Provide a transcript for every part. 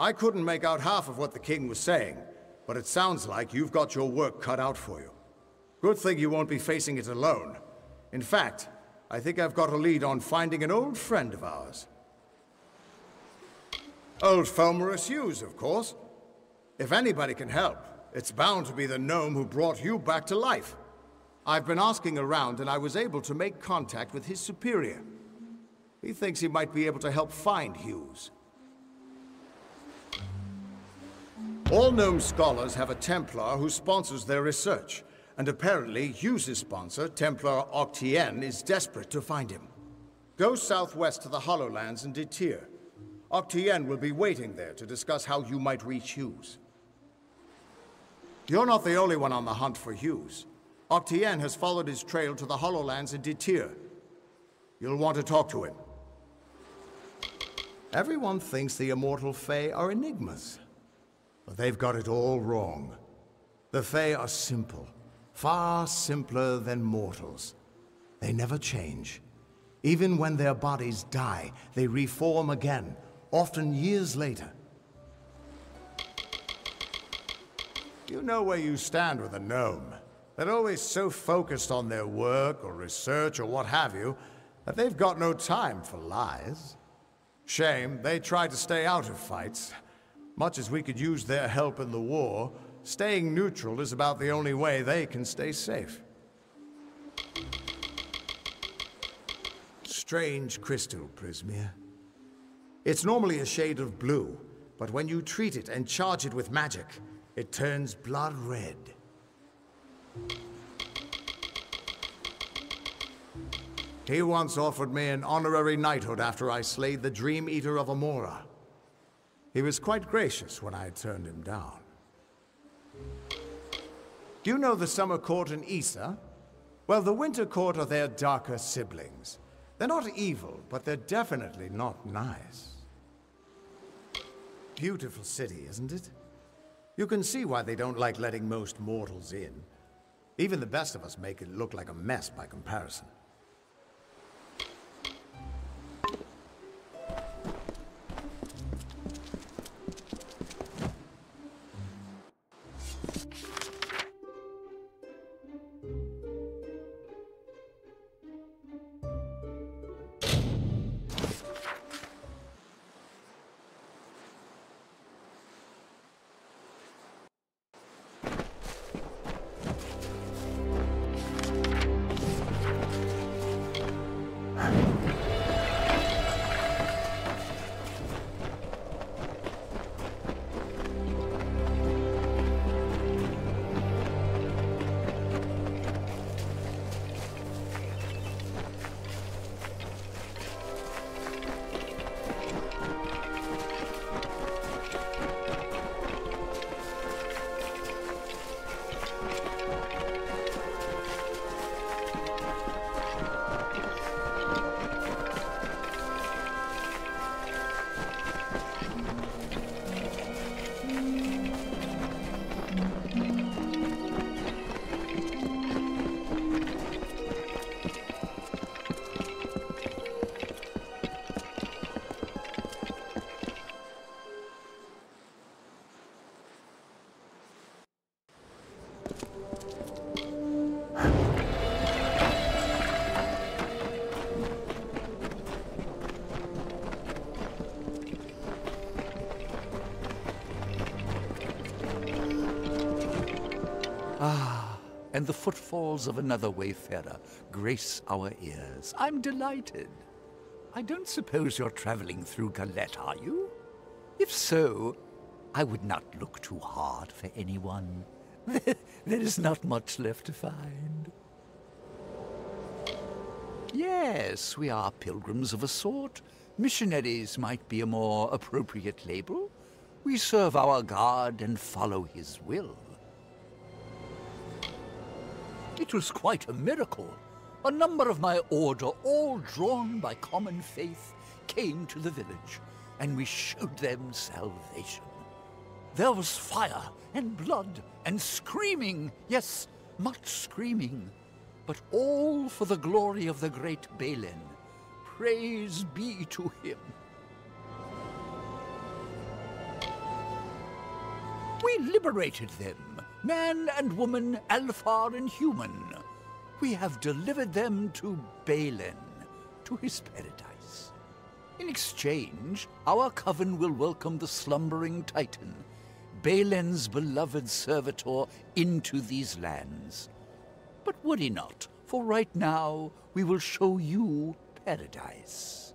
I couldn't make out half of what the king was saying, but it sounds like you've got your work cut out for you. Good thing you won't be facing it alone. In fact, I think I've got a lead on finding an old friend of ours. Old Fomorus Hughes, of course. If anybody can help, it's bound to be the gnome who brought you back to life. I've been asking around, and I was able to make contact with his superior. He thinks he might be able to help find Hughes. All gnome scholars have a Templar who sponsors their research, and apparently Hughes' sponsor, Templar Octien, is desperate to find him. Go southwest to the Hollowlands and Detir. Octien will be waiting there to discuss how you might reach Hughes. You're not the only one on the hunt for Hughes. Octien has followed his trail to the Hollowlands and Detir. You'll want to talk to him. Everyone thinks the immortal Fae are enigmas. But they've got it all wrong. The Fae are simple, far simpler than mortals. They never change. Even when their bodies die, they reform again, often years later. You know where you stand with a gnome. They're always so focused on their work or research or what have you, that they've got no time for lies. Shame, they try to stay out of fights. Much as we could use their help in the war, staying neutral is about the only way they can stay safe. Strange crystal, Prismir. It's normally a shade of blue, but when you treat it and charge it with magic, it turns blood red. He once offered me an honorary knighthood after I slayed the Dream Eater of Amora. He was quite gracious when I turned him down. Do you know the Summer Court in Issa? Well, the Winter Court are their darker siblings. They're not evil, but they're definitely not nice. Beautiful city, isn't it? You can see why they don't like letting most mortals in. Even the best of us make it look like a mess by comparison. And the footfalls of another wayfarer grace our ears. I'm delighted. I don't suppose you're traveling through Galette, are you? If so, I would not look too hard for anyone. There is not much left to find. Yes, we are pilgrims of a sort. Missionaries might be a more appropriate label. We serve our God and follow his will. It was quite a miracle. A number of my order, all drawn by common faith, came to the village, and we showed them salvation. There was fire and blood and screaming, yes, much screaming, but all for the glory of the great Balin. Praise be to him. We liberated them, man and woman, Alfar and human. We have delivered them to Balen, to his paradise. In exchange, our coven will welcome the slumbering Titan, Balen's beloved servitor, into these lands. But worry not, for right now we will show you paradise.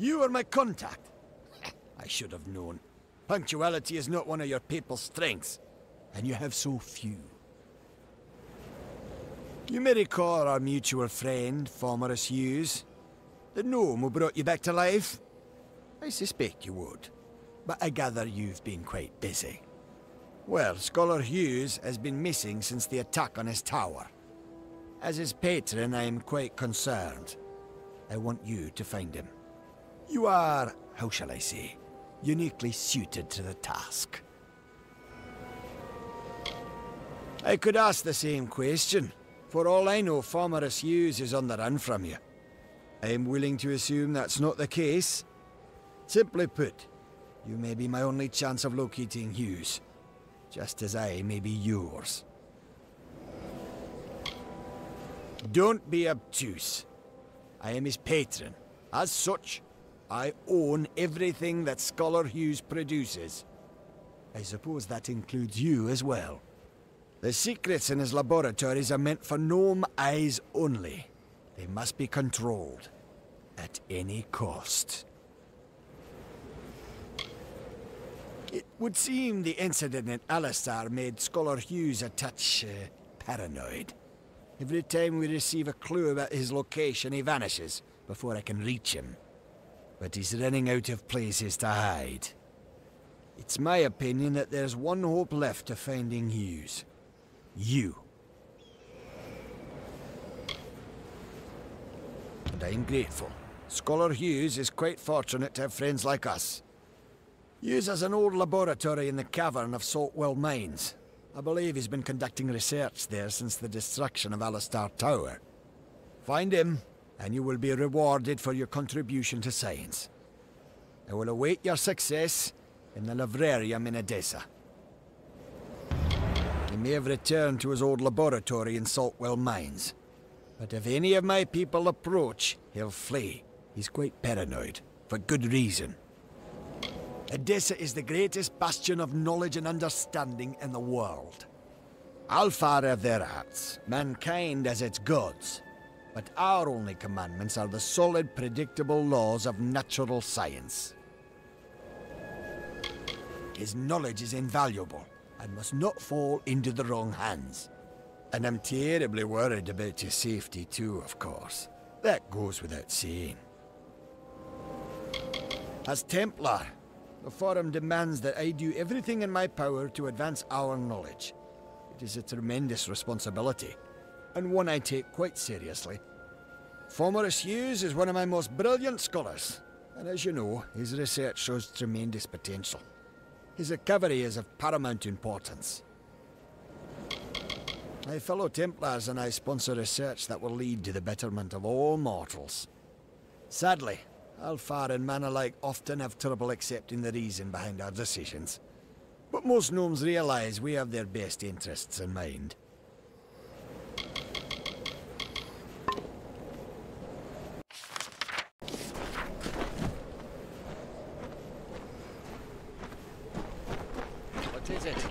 You are my contact. I should have known. Punctuality is not one of your people's strengths, and you have so few. You may recall our mutual friend, Formerus Hughes, the gnome who brought you back to life. I suspect you would, but I gather you've been quite busy. Well, Scholar Hughes has been missing since the attack on his tower. As his patron, I am quite concerned. I want you to find him. You are, how shall I say, uniquely suited to the task. I could ask the same question. For all I know, Formerus Hughes is on the run from you. I am willing to assume that's not the case. Simply put, you may be my only chance of locating Hughes, just as I may be yours. Don't be obtuse. I am his patron. As such, I own everything that Scholar Hughes produces. I suppose that includes you as well. The secrets in his laboratories are meant for gnome eyes only. They must be controlled. At any cost. It would seem the incident in Alistar made Scholar Hughes a touch paranoid. Every time we receive a clue about his location, he vanishes before I can reach him. But he's running out of places to hide. It's my opinion that there's one hope left of finding Hughes. You. And I'm grateful. Scholar Hughes is quite fortunate to have friends like us. Hughes has an old laboratory in the cavern of Saltwell Mines. I believe he's been conducting research there since the destruction of Alistar Tower. Find him, and you will be rewarded for your contribution to science. I will await your success in the Librarium in Edessa. He may have returned to his old laboratory in Saltwell Mines. But if any of my people approach, he'll flee. He's quite paranoid, for good reason. Edessa is the greatest bastion of knowledge and understanding in the world. Alpha have their arts, mankind has its gods. But our only commandments are the solid, predictable laws of natural science. His knowledge is invaluable, and must not fall into the wrong hands. And I'm terribly worried about his safety too, of course. That goes without saying. As Templar, the Forum demands that I do everything in my power to advance our knowledge. It is a tremendous responsibility, and one I take quite seriously. Formerus Hughes is one of my most brilliant scholars, and as you know, his research shows tremendous potential. His recovery is of paramount importance. My fellow Templars and I sponsor research that will lead to the betterment of all mortals. Sadly, Alfar and man alike often have trouble accepting the reason behind our decisions. But most gnomes realize we have their best interests in mind. What is it?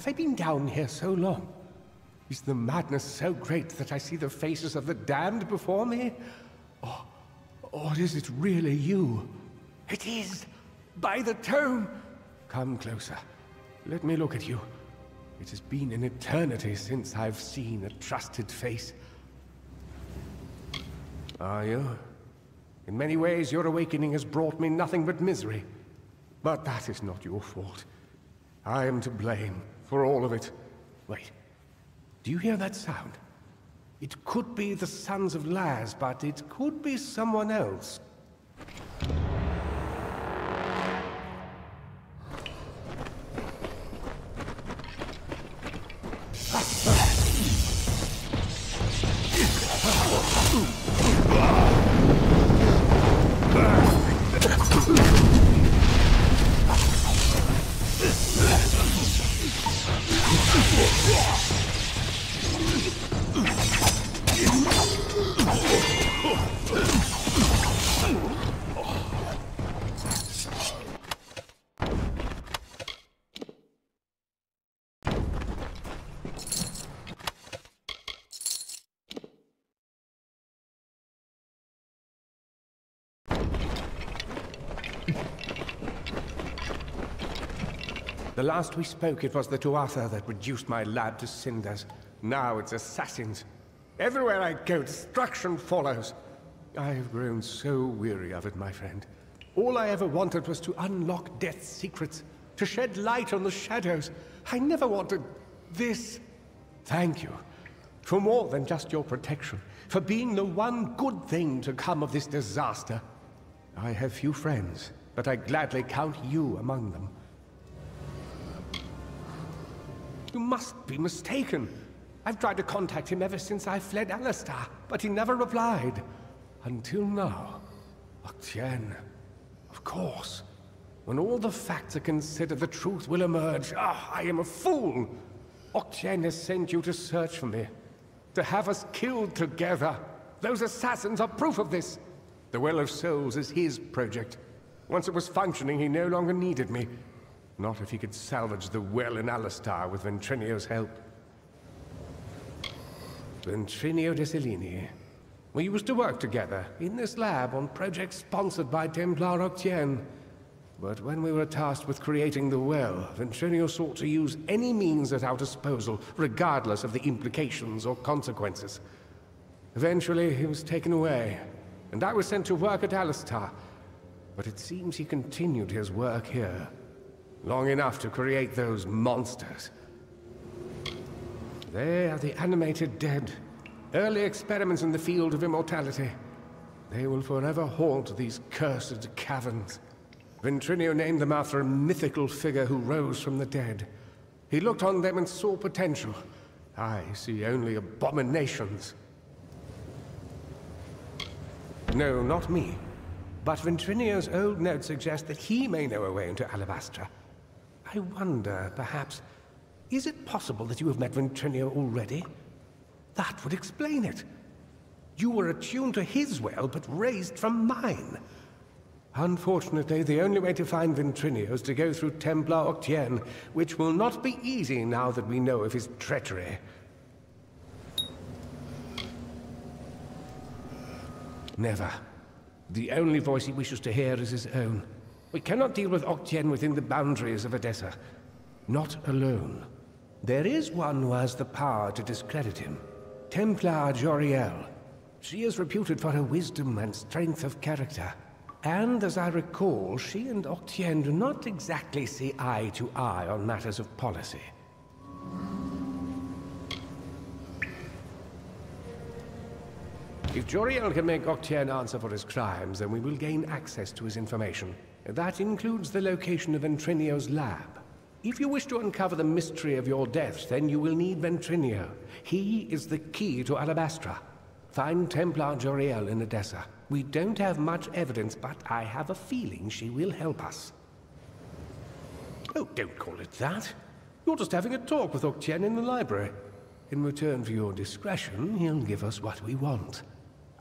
Have I been down here so long? Is the madness so great that I see the faces of the damned before me? Or is it really you? It is! By the tome! Come closer. Let me look at you. It has been an eternity since I've seen a trusted face. Are you? In many ways, your awakening has brought me nothing but misery. But that is not your fault. I am to blame for all of it. Wait. Do you hear that sound? It could be the Sons of Laz, but it could be someone else. The last we spoke, it was the Tuatha that reduced my lab to cinders. Now it's assassins. Everywhere I go, destruction follows. I have grown so weary of it, my friend. All I ever wanted was to unlock death's secrets, to shed light on the shadows. I never wanted this. Thank you for more than just your protection, for being the one good thing to come of this disaster. I have few friends, but I gladly count you among them. You must be mistaken. I've tried to contact him ever since I fled Alistar, but he never replied. Until now. Octien. Of course. When all the facts are considered, the truth will emerge. Ah, I am a fool! Octien has sent you to search for me. To have us killed together. Those assassins are proof of this. The Well of Souls is his project. Once it was functioning, he no longer needed me. Not if he could salvage the well in Alistar with Ventrinio's help. Ventrinio de Cellini. We used to work together, in this lab, on projects sponsored by Templar Octien. But when we were tasked with creating the well, Ventrinio sought to use any means at our disposal, regardless of the implications or consequences. Eventually, he was taken away, and I was sent to work at Alistar. But it seems he continued his work here. Long enough to create those monsters. They are the animated dead. Early experiments in the field of immortality. They will forever haunt these cursed caverns. Ventrinio named them after a mythical figure who rose from the dead. He looked on them and saw potential. I see only abominations. No, not me. But Ventrinio's old notes suggest that he may know a way into Alabastra. I wonder, perhaps, is it possible that you have met Ventrinio already? That would explain it. You were attuned to his well, but raised from mine. Unfortunately, the only way to find Ventrinio is to go through Templar Octien, which will not be easy now that we know of his treachery. Never. The only voice he wishes to hear is his own. We cannot deal with Octien within the boundaries of Edessa. Not alone. There is one who has the power to discredit him. Templar Joriel. She is reputed for her wisdom and strength of character. And as I recall, she and Octien do not exactly see eye to eye on matters of policy. If Joriel can make Octien answer for his crimes, then we will gain access to his information. That includes the location of Ventrinio's lab. If you wish to uncover the mystery of your deaths, then you will need Ventrinio. He is the key to Alabastra. Find Templar Joriel in Edessa. We don't have much evidence, but I have a feeling she will help us. Oh, don't call it that. You're just having a talk with Octien in the library. In return for your discretion, he'll give us what we want.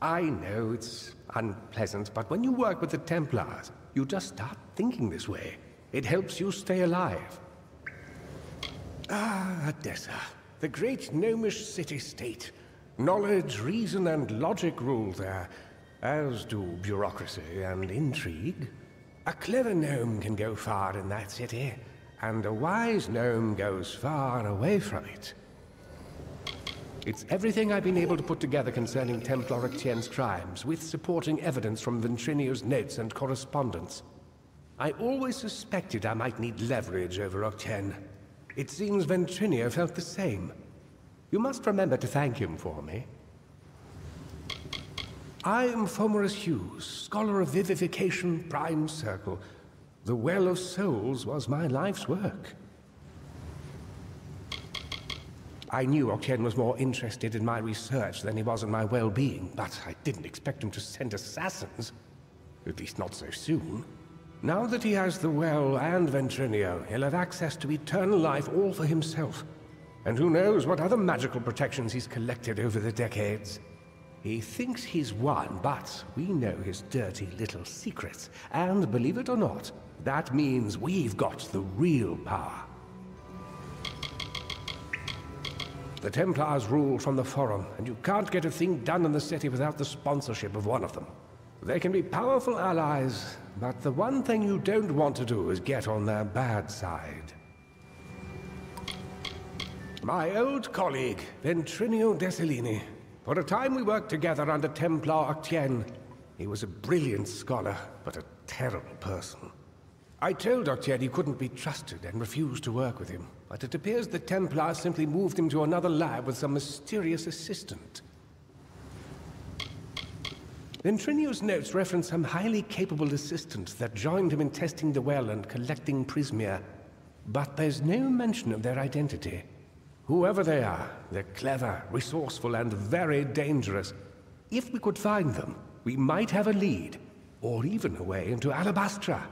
I know it's unpleasant, but when you work with the Templars, you just start thinking this way. It helps you stay alive. Ah, Edessa, the great gnomish city-state. Knowledge, reason, and logic rule there, as do bureaucracy and intrigue. A clever gnome can go far in that city, and a wise gnome goes far away from it. It's everything I've been able to put together concerning Templar Octien's crimes, with supporting evidence from Ventrinio's notes and correspondence. I always suspected I might need leverage over Octien. It seems Ventrinio felt the same. You must remember to thank him for me. I am Fomerus Hughes, Scholar of Vivification, Prime Circle. The Well of Souls was my life's work. I knew Octien was more interested in my research than he was in my well-being, but I didn't expect him to send assassins. At least not so soon. Now that he has the Well and Ventrinio, he'll have access to eternal life all for himself. And who knows what other magical protections he's collected over the decades. He thinks he's won, but we know his dirty little secrets. And believe it or not, that means we've got the real power. The Templars rule from the Forum, and you can't get a thing done in the city without the sponsorship of one of them. They can be powerful allies, but the one thing you don't want to do is get on their bad side. My old colleague, Ventrinio Desilini. For a time we worked together under Templar Octien. He was a brilliant scholar, but a terrible person. I told Octien he couldn't be trusted and refused to work with him, but it appears the Templars simply moved him to another lab with some mysterious assistant. Ventrinio's notes reference some highly capable assistants that joined him in testing the well and collecting Prismia, but there's no mention of their identity. Whoever they are, they're clever, resourceful, and very dangerous. If we could find them, we might have a lead, or even a way into Alabastra.